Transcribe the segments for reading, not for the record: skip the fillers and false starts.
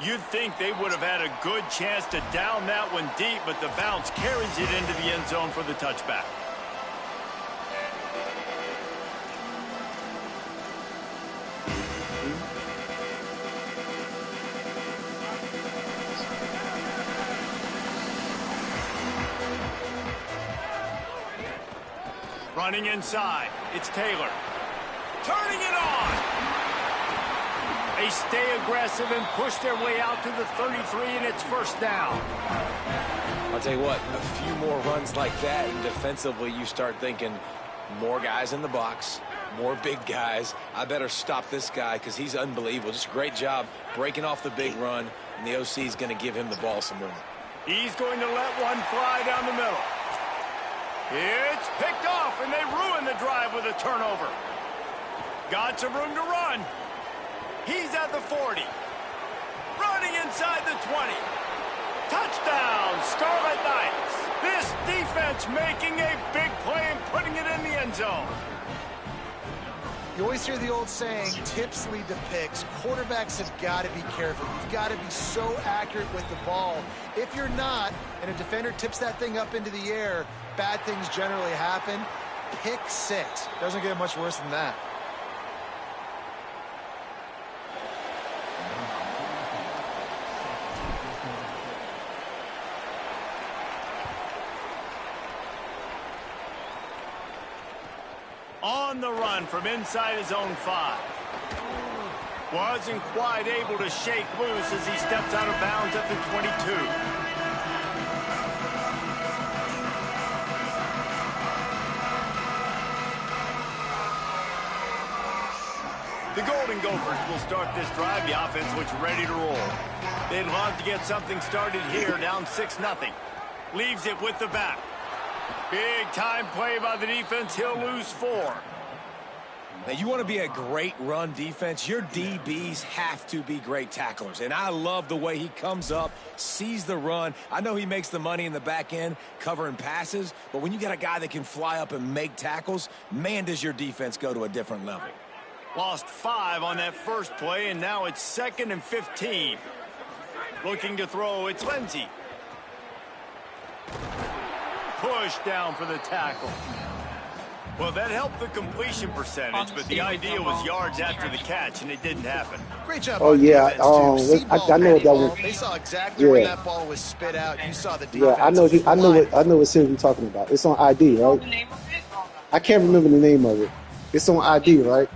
You'd think they would have had a good chance to down that one deep, but the bounce carries it into the end zone for the touchback. Running inside, it's Taylor. Turning it on! They stay aggressive and push their way out to the 33, and it's first down. I'll tell you what, a few more runs like that, and defensively you start thinking more guys in the box, more big guys. I better stop this guy because he's unbelievable. Just a great job breaking off the big run, and the OC is going to give him the ball some more. He's going to let one fly down the middle. It's picked off, and they ruin the drive with a turnover. Got some room to run. He's at the 40. Running inside the 20. Touchdown, Scarlet Knights. This defense making a big play and putting it in the end zone. You always hear the old saying, tips lead to picks. Quarterbacks have got to be careful. You've got to be so accurate with the ball. If you're not, and a defender tips that thing up into the air, bad things generally happen. Pick six. Doesn't get much worse than that. On the run from inside his own 5. Wasn't quite able to shake loose as he steps out of bounds at the 22. The Golden Gophers will start this drive. The offense looks ready to roll. They'd love to get something started here, down 6-0. Leaves it with the back. Big time play by the defense. He'll lose 4. Now, you want to be a great run defense, your DBs have to be great tacklers. And I love the way he comes up, sees the run. I know he makes the money in the back end covering passes, but when you got a guy that can fly up and make tackles, man, does your defense go to a different level. Lost 5 on that first play, and now it's 2nd and 15. Looking to throw, it's Lindsey. Push down for the tackle. Well, that helped the completion percentage, but the idea was yards after the catch, and it didn't happen. Great job. Oh, yeah. I know what that was. They saw exactly where that ball was spit out. You saw the defense. Yeah, I know what series you're talking about. It's on ID, right? I can't remember the name of it. It's on ID, right?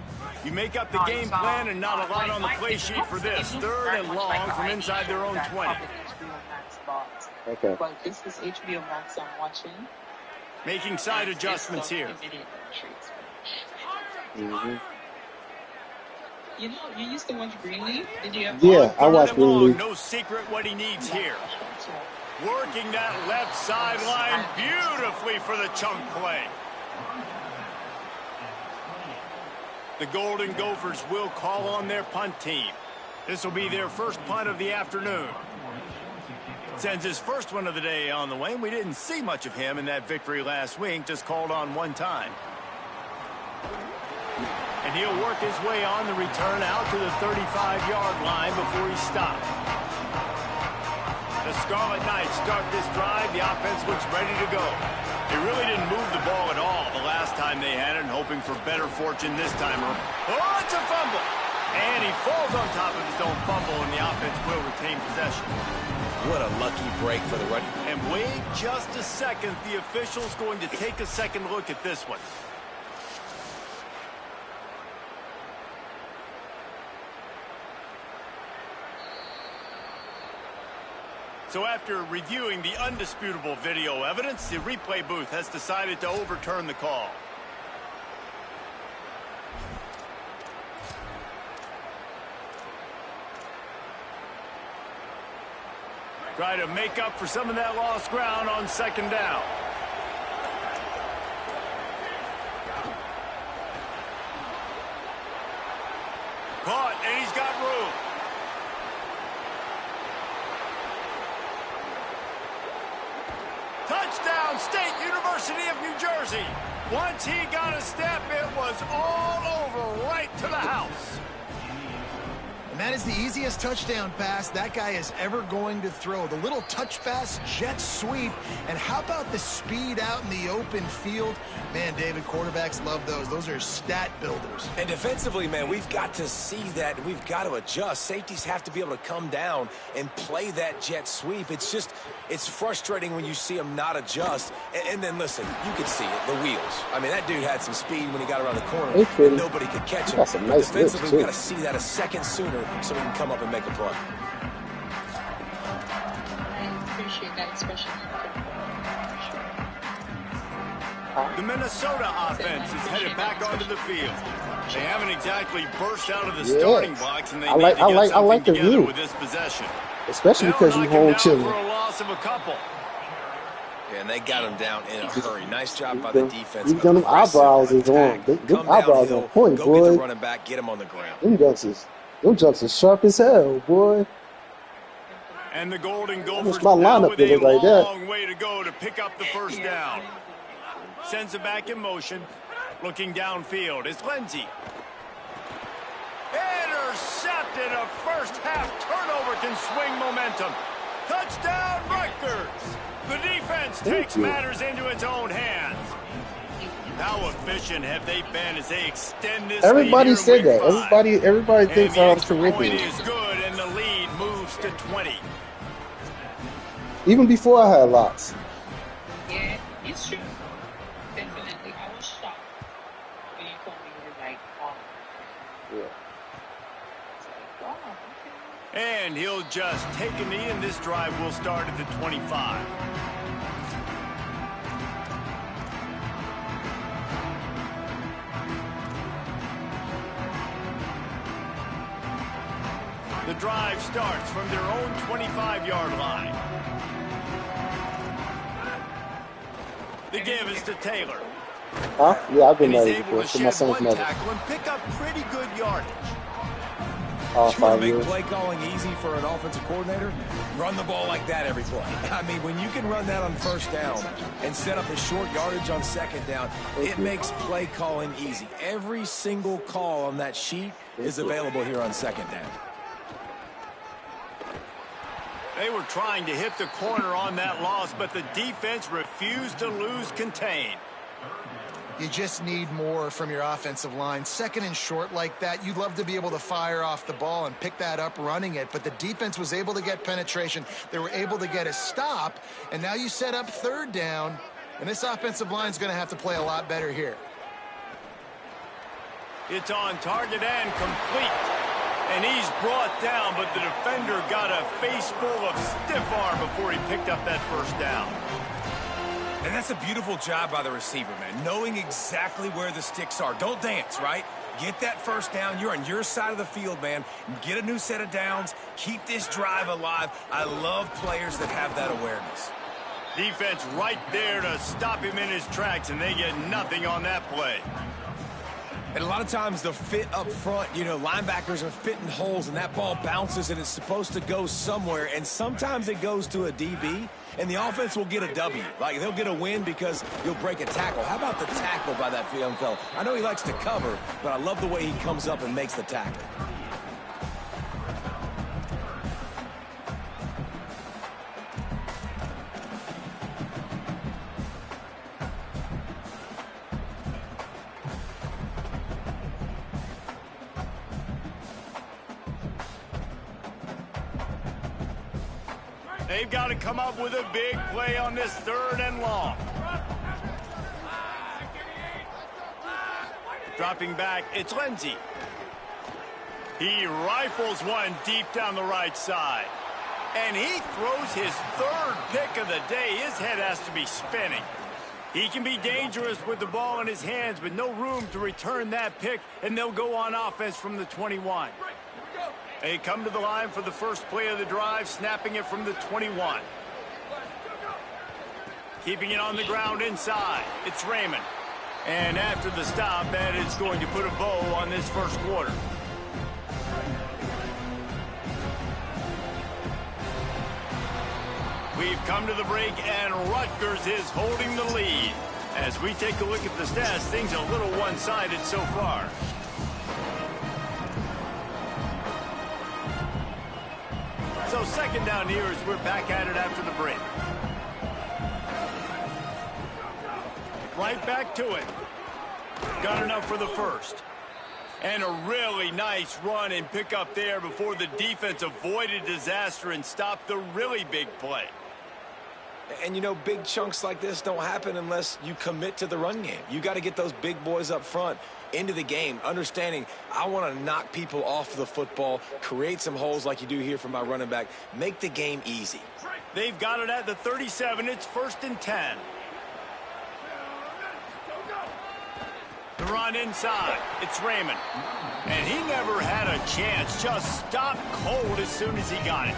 You make up the game plan and not a lot on the play sheet for this. 3rd and long from inside their own 20. Okay. But this is HBO Max I'm watching. Making side adjustments here. Mm-hmm. You know, you used to watch Greenleaf? Did you ever? Yeah, I watched Greenleaf. No secret what he needs here. Working that left sideline beautifully for the chunk play. The Golden Gophers will call on their punt team. This will be their first punt of the afternoon. Sends his first one of the day on the way. We didn't see much of him in that victory last week, just called on one time. And he'll work his way on the return out to the 35-yard line before he stopped. The Scarlet Knights start this drive. The offense looks ready to go. They really didn't move the ball at all the last time they had it, hoping for better fortune this time. Oh, it's a fumble! And he falls on top of his own fumble, and the offense will retain possession. What a lucky break for the run. And wait just a second. The official's going to take a second look at this one. So after reviewing the undisputable video evidence, the replay booth has decided to overturn the call. Try to make up for some of that lost ground on 2nd down. Caught, and he's got room. Touchdown, State University of New Jersey. Once he got a step, it was all over right to the house. And that is the easiest touchdown pass that guy is ever going to throw. The little touch pass, jet sweep, and how about the speed out in the open field? Man, David, quarterbacks love those. Those are stat builders. And defensively, man, we've got to see that. We've got to adjust. Safeties have to be able to come down and play that jet sweep. It's just, it's frustrating when you see him not adjust. And then, listen, you can see it, the wheels. I mean, that dude had some speed when he got around the corner. And nobody could catch him. That's a nice defensively, we've too. got to see that a second sooner so we can come up and make a play. I appreciate that, especially The Minnesota offense is headed back onto the field. They haven't exactly burst out of the starting blocks, and they need to get something together with this possession. Especially because you hold chilling. For a loss of a couple. Yeah, and they got him down in a hurry. Nice job by the defense. You've done them eyebrows is on. Them eyebrows on point, go boy. get the running back, get him on the ground. Them jumps is sharp as hell, boy. And the Golden Gophers my now lineup with a look like that. long way to go to pick up the first down. Sends it back in motion. Looking downfield. It's Lindsey. Intercepted. A first half turnover can swing momentum. Touchdown, Rutgers. The defense takes matters into its own hands. How efficient have they been as they extend this Everybody lead said here in that. week 5? Everybody thinks And the extra Corinthians. point is good, and the lead moves to 20. Even before I had lots. Yeah, it's true. Definitely. I was shocked when you told me you were like, oh. Yeah. It's like, wow, okay. And he'll just take a knee, and this drive will start at the 25. The drive starts from their own 25-yard line. The give is to Taylor. Huh? Yeah, I've been And there he's before. able to For my shed son's one mother. tackle and pick up pretty good yardage. All You want 5 to make years. play calling easy for an offensive coordinator? Run the ball like that every play. I mean, when you can run that on first down and set up a short yardage on second down, it makes play calling easy. Every single call on that sheet is available here on second down. They were trying to hit the corner on that loss, but the defense refused to lose contain. You just need more from your offensive line. Second and short like that, you'd love to be able to fire off the ball and pick that up running it, but the defense was able to get penetration. They were able to get a stop, and now you set up third down, and this offensive line is going to have to play a lot better here. It's on target and complete. And he's brought down, but the defender got a face full of stiff arm before he picked up that first down. And that's a beautiful job by the receiver, man, knowing exactly where the sticks are. Don't dance, right? Get that first down. You're on your side of the field, man. Get a new set of downs. Keep this drive alive. I love players that have that awareness. Defense right there to stop him in his tracks, and they get nothing on that play. And a lot of times the fit up front, you know, linebackers are fitting holes, and that ball bounces, and it's supposed to go somewhere. And sometimes it goes to a DB, and the offense will get a W. Like, they'll get a win because you'll break a tackle. How about the tackle by that young fella? I know he likes to cover, but I love the way he comes up and makes the tackle. They've got to come up with a big play on this third and long. Dropping back, it's Lindsey. He rifles one deep down the right side. And he throws his third pick of the day. His head has to be spinning. He can be dangerous with the ball in his hands, but no room to return that pick, and they'll go on offense from the 21. They come to the line for the first play of the drive, snapping it from the 21. Keeping it on the ground inside, it's Raymond. And after the stop, that is going to put a bow on this first quarter. We've come to the break, and Rutgers is holding the lead. As we take a look at the stats, things are a little one-sided so far. So second down here as we're back at it after the break. Right back to it. Got enough for the first. And a really nice run and pick up there before the defense avoided disaster and stopped the really big play. And, you know, big chunks like this don't happen unless you commit to the run game. You got to get those big boys up front into the game, understanding I want to knock people off the football, create some holes like you do here for my running back, make the game easy. They've got it at the 37. It's 1st and 10. The run inside. It's Raymond. And he never had a chance. Just stopped cold as soon as he got it.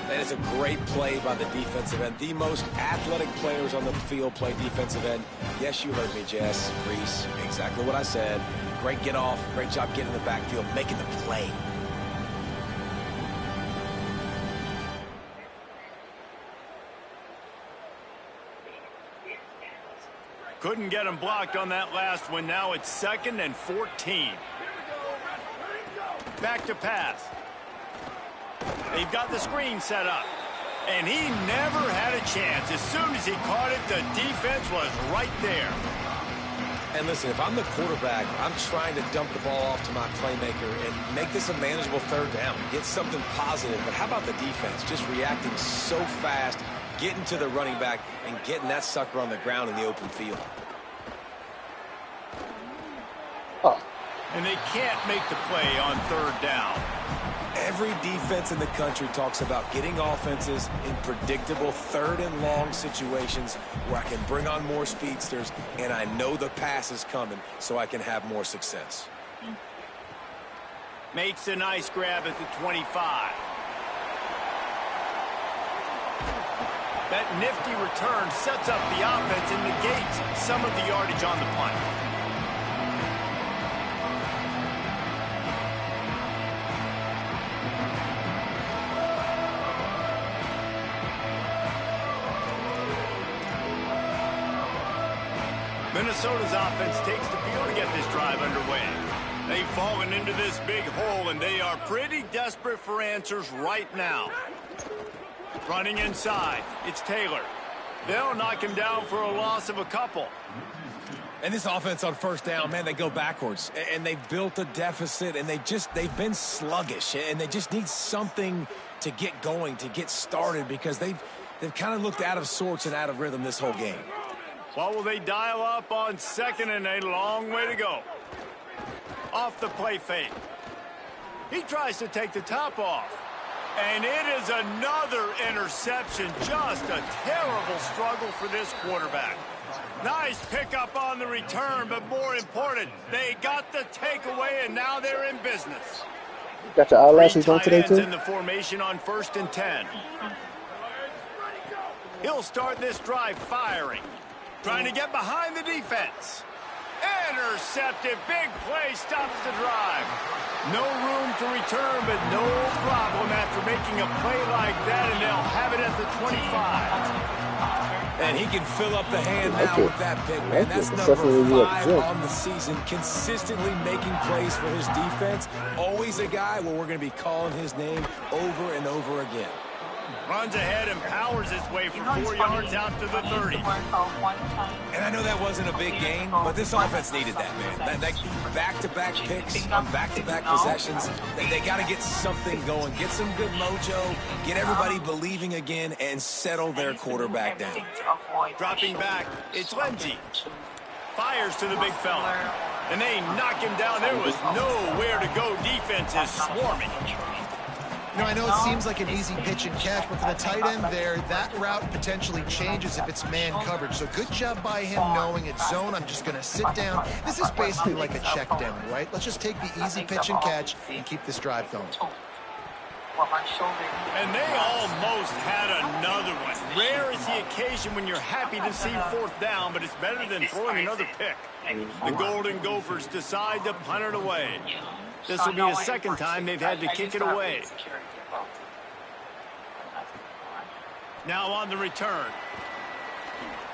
That is a great play by the defensive end. The most athletic players on the field play defensive end. Yes, you heard me, Jess, Reese. Exactly what I said. Great get off. Great job getting in the backfield, making the play. Couldn't get him blocked on that last one. Now it's 2nd and 14. Back to pass. They've got the screen set up. And he never had a chance. As soon as he caught it, the defense was right there. And listen, if I'm the quarterback, I'm trying to dump the ball off to my playmaker and make this a manageable third down. Get something positive. But how about the defense? Just reacting so fast, getting to the running back, and getting that sucker on the ground in the open field. Oh. And they can't make the play on 3rd down. Every defense in the country talks about getting offenses in predictable 3rd and long situations where I can bring on more speedsters and I know the pass is coming so I can have more success. Makes a nice grab at the 25. That nifty return sets up the offense and negates some of the yardage on the punt. Minnesota's offense takes the field to get this drive underway. They've fallen into this big hole, and they are pretty desperate for answers right now. Running inside, it's Taylor. They'll knock him down for a loss of a couple. And this offense on 1st down, man, they go backwards. And they've built a deficit, and they've been sluggish. And they just need something to get going, to get started, because they've kind of looked out of sorts and out of rhythm this whole game. What will they dial up on 2nd and a long way to go? Off the play fake. He tries to take the top off. And it is another interception. Just a terrible struggle for this quarterback. Nice pickup on the return, but more important, they got the takeaway, and now they're in business. Got your eyelashes on today, too? In the formation on 1st and 10. He'll start this drive firing. Trying to get behind the defense. Intercepted. Big play stops the drive. No room to return, but no problem after making a play like that, and they'll have it at the 25. And he can fill up the hand now with that pick, man. That's number 5 on the season, consistently making plays for his defense. Always a guy where we're going to be calling his name over and over again. Runs ahead and powers his way for 4 yards out to the 30. And I know that wasn't a big gain, but this offense needed that, man. That back-to-back picks on back-to-back possessions, they got to get something going, get some good mojo, get everybody believing again, and settle their quarterback down. Dropping back, it's Lindsey. Fires to the big fella. And they knock him down. There was nowhere to go. Defense is swarming. You know, I know it seems like an easy pitch and catch, but for the tight end there, that route potentially changes if it's man coverage. So good job by him knowing it's zone. I'm just going to sit down. This is basically like a check down, right? Let's just take the easy pitch and catch and keep this drive going. And they almost had another one. Rare is the occasion when you're happy to see 4th down, but it's better than throwing another pick. The Golden Gophers decide to punt it away. This will be the 2nd time they've had to kick it away. Now on the return.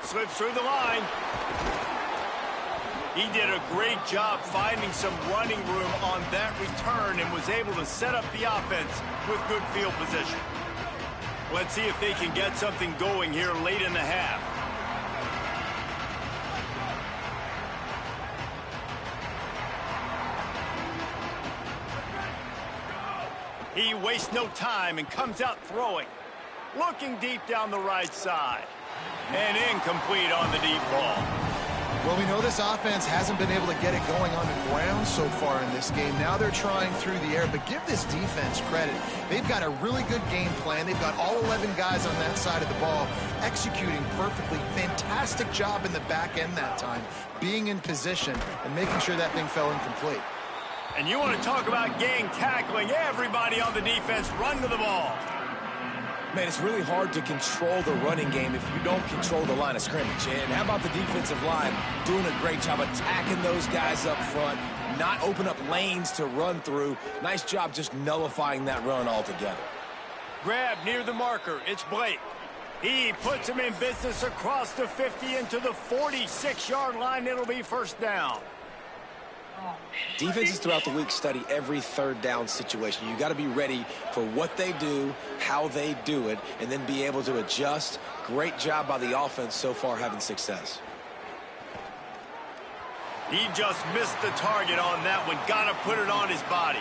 Slips through the line. He did a great job finding some running room on that return and was able to set up the offense with good field position. Let's see if they can get something going here late in the half. He wastes no time and comes out throwing. Looking deep down the right side. And incomplete on the deep ball. Well, we know this offense hasn't been able to get it going on the ground so far in this game. Now they're trying through the air, but give this defense credit. They've got a really good game plan. They've got all 11 guys on that side of the ball executing perfectly. Fantastic job in the back end that time, being in position and making sure that thing fell incomplete. And you want to talk about gang tackling. Everybody on the defense run to the ball. Man, it's really hard to control the running game if you don't control the line of scrimmage. And how about the defensive line doing a great job attacking those guys up front, not open up lanes to run through. Nice job just nullifying that run altogether. Grab near the marker. It's Blake. He puts him in business across the 50 into the 46-yard line. It'll be first down. Defenses throughout the week study every third down situation. You got to be ready for what they do, how they do it, and then be able to adjust. Great job by the offense so far having success. He just missed the target on that one. Got to put it on his body.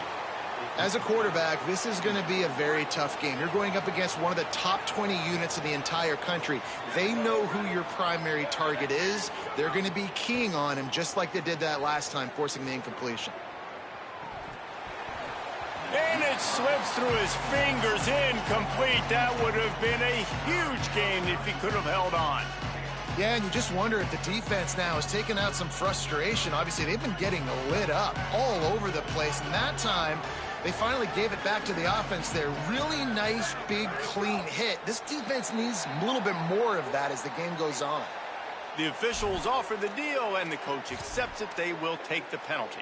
As a quarterback, this is going to be a very tough game. You're going up against one of the top 20 units in the entire country. They know who your primary target is. They're going to be keying on him just like they did that last time, forcing the incompletion. And it slips through his fingers, incomplete. That would have been a huge gain if he could have held on. Yeah, and you just wonder if the defense now has taken out some frustration. Obviously, they've been getting lit up all over the place, and that time they finally gave it back to the offense there. Really nice, big, clean hit. This defense needs a little bit more of that as the game goes on. The officials offer the deal, and the coach accepts it. They will take the penalty.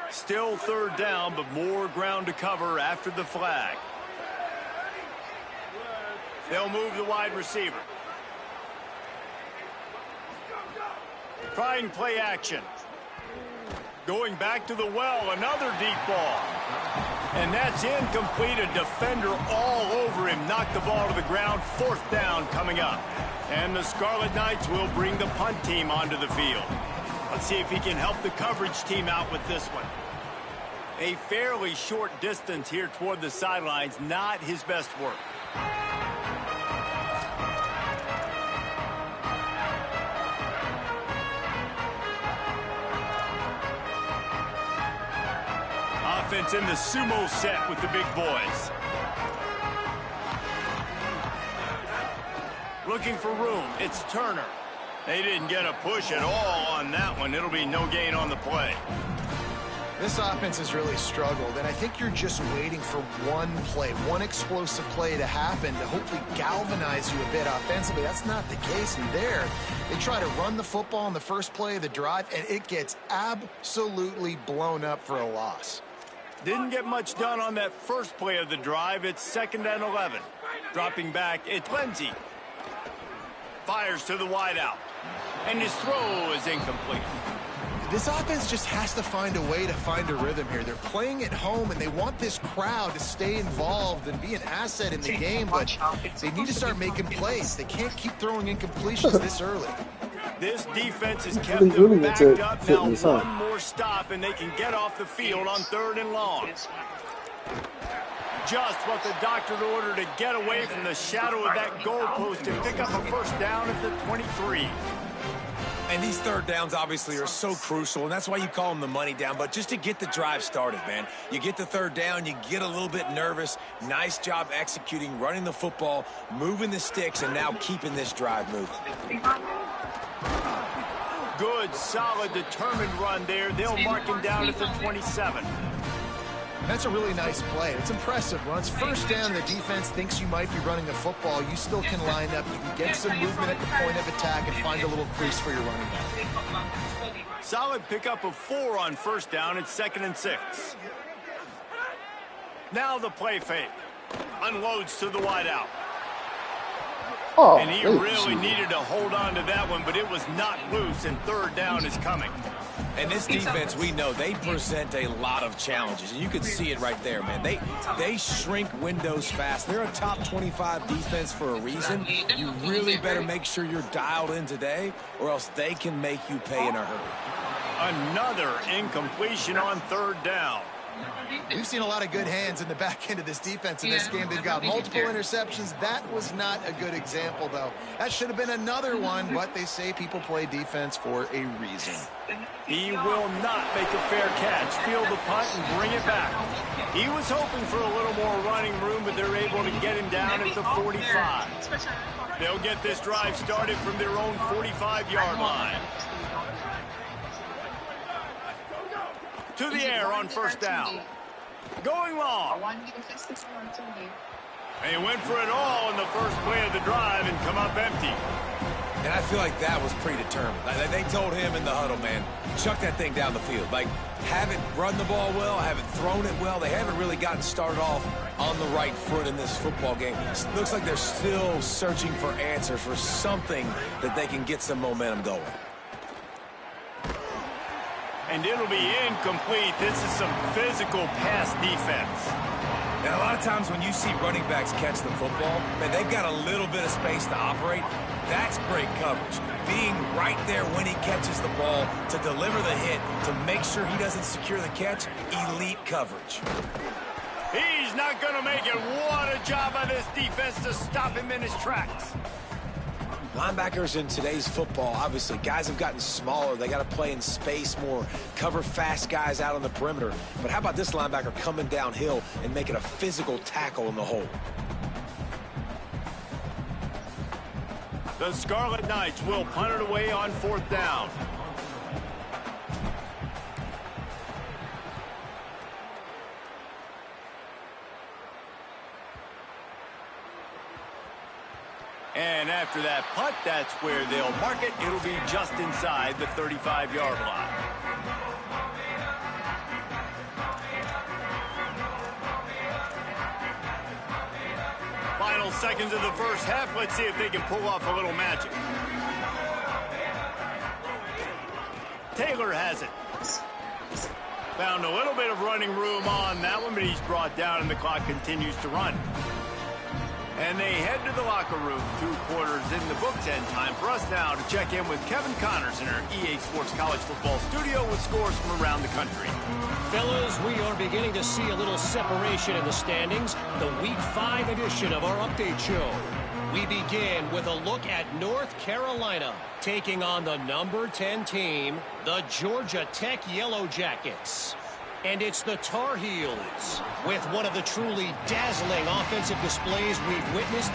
Still third down, but more ground to cover after the flag. They'll move the wide receiver. Trying play action. Going back to the well, another deep ball. And that's incomplete. A defender all over him. Knocked the ball to the ground. Fourth down coming up. And the Scarlet Knights will bring the punt team onto the field. Let's see if he can help the coverage team out with this one. A fairly short distance here toward the sidelines. Not his best work. Offense in the sumo set with the big boys. Looking for room. It's Turner. They didn't get a push at all on that one. It'll be no gain on the play. This offense has really struggled, and I think you're just waiting for one play, one explosive play to happen to hopefully galvanize you a bit offensively. That's not the case in there. They try to run the football on the first play of the drive, and it gets absolutely blown up for a loss. Didn't get much done on that first play of the drive. It's 2nd and 11. Dropping back, it's Lindsey. Fires to the wideout. And his throw is incomplete. This offense just has to find a way to find a rhythm here. They're playing at home, and they want this crowd to stay involved and be an asset in the game, but they need to start making plays. They can't keep throwing incompletions this early. This defense has kept them backed up. Now one more stop, and they can get off the field on 3rd and long. Just what the doctor ordered to get away from the shadow of that goalpost and pick up a first down at the 23. And these third downs obviously are so crucial, and that's why you call them the money down. But just to get the drive started, man, you get the third down, you get a little bit nervous. Nice job executing, running the football, moving the sticks, and now keeping this drive moving. Good, solid, determined run there. They'll mark him down at the 27. That's a really nice play. It's impressive. Once first down, the defense thinks you might be running the football. You still can line up. You can get some movement at the point of attack and find a little crease for your running back. Solid pickup of 4 on first down. It's 2nd and 6. Now the play fake. Unloads to the wideout. Oh, And he really needed to hold on to that one, but it was not loose, and third down is coming. And this defense, we know, they present a lot of challenges. And you can see it right there, man. They shrink windows fast. They're a top 25 defense for a reason. You really better make sure you're dialed in today, or else they can make you pay in a hurry. Another incompletion on third down. We've seen a lot of good hands in the back end of this defense in this game. They've got multiple interceptions. That was not a good example, though. That should have been another one, but they say people play defense for a reason. He will not make a fair catch. Field the punt and bring it back. He was hoping for a little more running room, but they're able to get him down at the 45. They'll get this drive started from their own 45-yard line. To the air on first down. Going long. They went for it all in the first play of the drive and come up empty. And I feel like that was predetermined. They told him in the huddle, man, chuck that thing down the field. Like, haven't run the ball well, haven't thrown it well. They haven't really gotten started off on the right foot in this football game. It looks like they're still searching for answers, for something that they can get some momentum going. And it'll be incomplete. This is some physical pass defense. And a lot of times when you see running backs catch the football, man, they've got a little bit of space to operate. That's great coverage. Being right there when he catches the ball to deliver the hit, to make sure he doesn't secure the catch, elite coverage. He's not going to make it. What a job by this defense to stop him in his tracks. Linebackers in today's football, obviously, guys have gotten smaller. They got to play in space more, cover fast guys out on the perimeter. But how about this linebacker coming downhill and making a physical tackle in the hole? The Scarlet Knights will punt it away on fourth down. And after that punt, that's where they'll mark it. It'll be just inside the 35-yard line. Final seconds of the first half. Let's see if they can pull off a little magic. Taylor has it. Found a little bit of running room on that one, but he's brought down and the clock continues to run. And they head to the locker room. 2 quarters in the books, and time for us now to check in with Kevin Connors in our EA Sports College Football studio with scores from around the country. Fellas, we are beginning to see a little separation in the standings. The Week 5 edition of our update show. We begin with a look at North Carolina taking on the number 10 team, the Georgia Tech Yellow Jackets. And it's the Tar Heels with one of the truly dazzling offensive displays we've witnessed.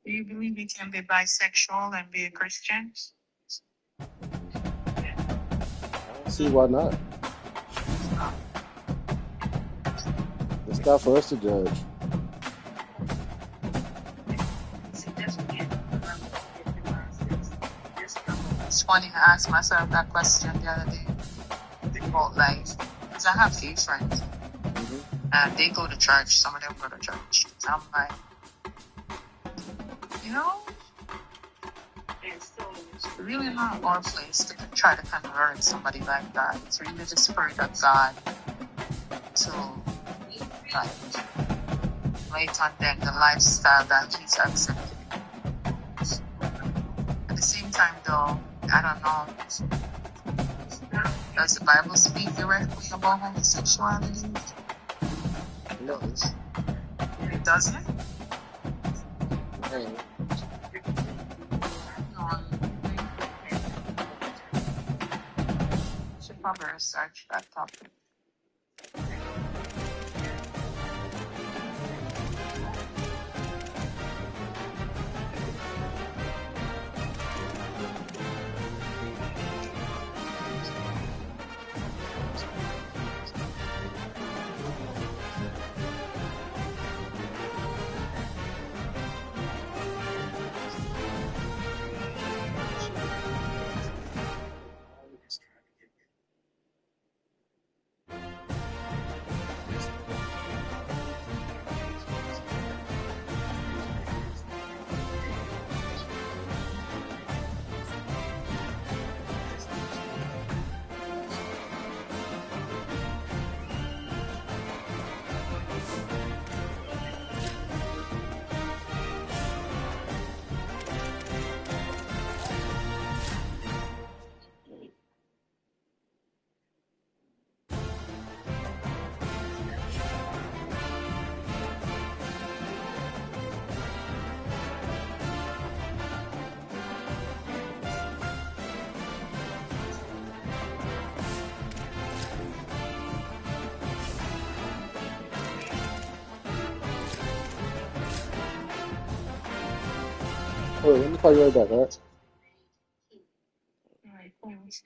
Do you believe you can be bisexual and be a Christian? See why not? It's not for us to judge. It's funny, I asked myself that question the other day about life. Because I have 3 friends. And they go to church. Some of them go to church. So I'm like, you know, it's really not our place to try to convert somebody like that. It's really the Spirit of God to, like, wait on them, the lifestyle that He's accepted. At the same time, though, I don't know. Does the Bible speak directly about homosexuality? No. It doesn't? Hey. Should probably research that topic. Oh, let me call you right back, all right? Alright, thanks.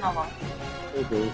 How long? Okay.